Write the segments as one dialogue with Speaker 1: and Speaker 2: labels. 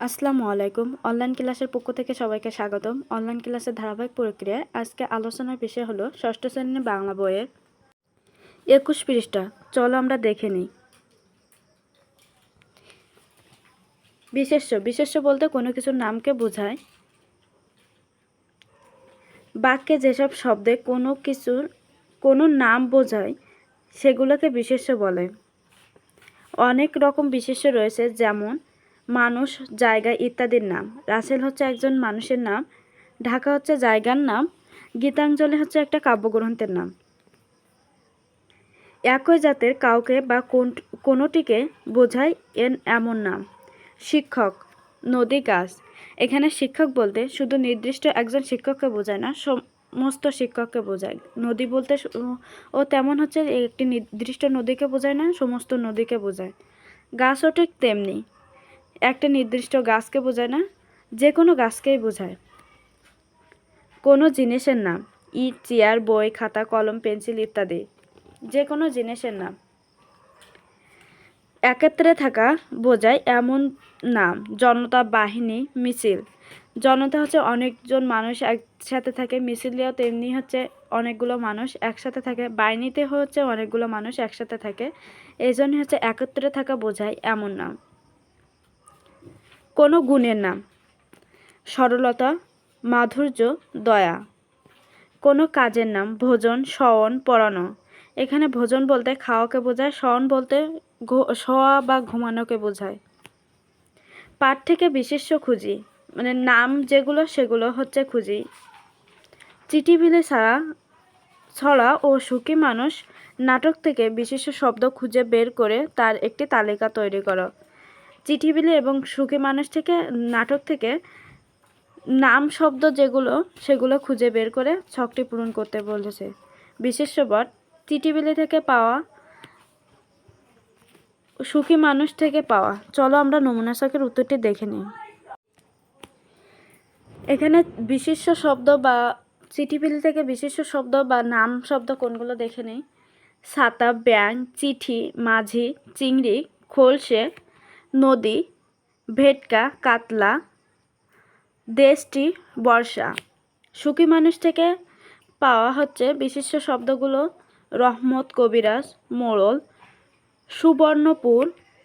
Speaker 1: আসসালামু আলাইকুম। অনলাইন ক্লাসের পক্ষ থেকে সবাইকে স্বাগতম। অনলাইন ক্লাসের ধারাবাহিক প্রক্রিয়ায় আজকে আলোচনার বিষয় হলো ষষ্ঠ শ্রেণীর বাংলা বইয়ের ২১ পৃষ্ঠা। চলো আমরা দেখে নিই। বিশেষ্য বলতে কোনো কিছুর নামকে বোঝায়। বাক্যে যেসব শব্দে কোনো কিছুর কোনো নাম বোঝায় সেগুলোকে বিশেষ্য বলে। অনেক রকম বিশেষ্য রয়েছে, যেমন মানুষ, জায়গা ইত্যাদির নাম। রাসেল হচ্ছে একজন মানুষের নাম, ঢাকা হচ্ছে জায়গার নাম, গীতাঞ্জলি হচ্ছে একটা কাব্যগ্রন্থের নাম। একই জাতের কাউকে বা কোনোটিকে বোঝায় এমন নাম। শিক্ষক, নদী, গাছ। এখানে শিক্ষক বলতে শুধু নির্দিষ্ট একজন শিক্ষককে বোঝায় না, সমস্ত শিক্ষককে বোঝায়। নদী বলতে ও তেমন হচ্ছে একটি নির্দিষ্ট নদীকে বোঝায় না, সমস্ত নদীকে বোঝায়। গাছও ঠিক তেমনি, একটা নির্দিষ্ট গাছকে বোঝায় না, যে কোনো গাছকেই বোঝায়। কোনো জিনিসের নাম, ইট, চেয়ার, বই, খাতা, কলম, পেন্সিল ইত্যাদি। যে কোনো জিনিসের নাম। একত্রে থাকা বোঝায় এমন নাম। জনতা, বাহিনী, মিছিল। জনতা হচ্ছে অনেকজন মানুষ একসাথে থাকে, মিছিলেও তেমনি হচ্ছে অনেকগুলো মানুষ একসাথে থাকে, বাহিনীতে হচ্ছে অনেকগুলো মানুষ একসাথে থাকে। এই জন্য হচ্ছে একত্রে থাকা বোঝায় এমন নাম। কোনো গুণের নাম, সরলতা, মাধুর্য, দয়া। কোনো কাজের নাম, ভোজন, শয়ন, পড়ানো। এখানে ভোজন বলতে খাওয়াকে বোঝায়, শয়ন বলতে শোয়া বা ঘুমানোকে বোঝায়। পাঠ থেকে বিশেষ্য খুঁজি, মানে নাম যেগুলো সেগুলো হচ্ছে খুঁজি। চিঠিবিলি ছড়া ও সুখী মানুষ নাটক থেকে বিশেষ্য শব্দ খুঁজে বের করে তার একটি তালিকা তৈরি করো। চিঠিবিলি এবং সুখী মানুষ থেকে নাটক থেকে নাম শব্দ যেগুলো সেগুলো খুঁজে বের করে ছকটি পূরণ করতে বলেছে। বিশেষ্য পদ, চিঠিবিলি থেকে পাওয়া, সুখী মানুষ থেকে পাওয়া। চলো আমরা নমুনা ছকের উত্তরটি দেখে নিই। এখানে বিশেষ্য শব্দ বা চিঠিবিলি থেকে বিশেষ্য শব্দ বা নাম শব্দ কোনগুলো দেখে নিই। ছাতা, ব্যাঙ, চিঠি, মাঝি, চিংড়ি, খোলসে, নদী, ভেটকা, কাতলা, দেশটি, বর্ষা। সুখী মানুষ থেকে পাওয়া হচ্ছে বিশেষ্য শব্দগুলো রহমত, কবিরাজ, মোড়ল, সুবর্ণপুর,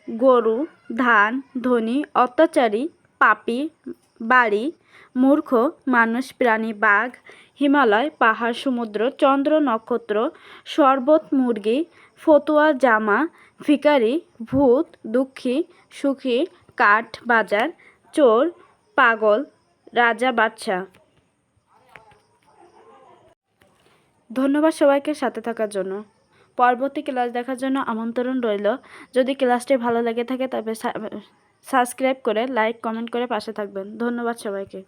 Speaker 1: গরু, ধান, ধনী, অত্যাচারী, পাপী, বাড়ি, মূর্খ, মানুষ, প্রাণী, বাঘ, হিমালয়, পাহাড়, সমুদ্র, চন্দ্র, নক্ষত্র, শরবত, মুরগি, ফতুয়া, জামা, ভিখারি, ভূত, দুঃখী, সুখী, কাঠ, বাজার, চোর, পাগল, রাজা, বাদশা। ধন্যবাদ সবাইকে সাথে থাকার জন্য। পরবর্তী ক্লাস দেখার জন্য আমন্ত্রণ রইল। যদি ক্লাসটি ভালো লেগে থাকে তবে সাবস্ক্রাইব করে লাইক কমেন্ট করে পাশে থাকবেন। ধন্যবাদ সবাইকে।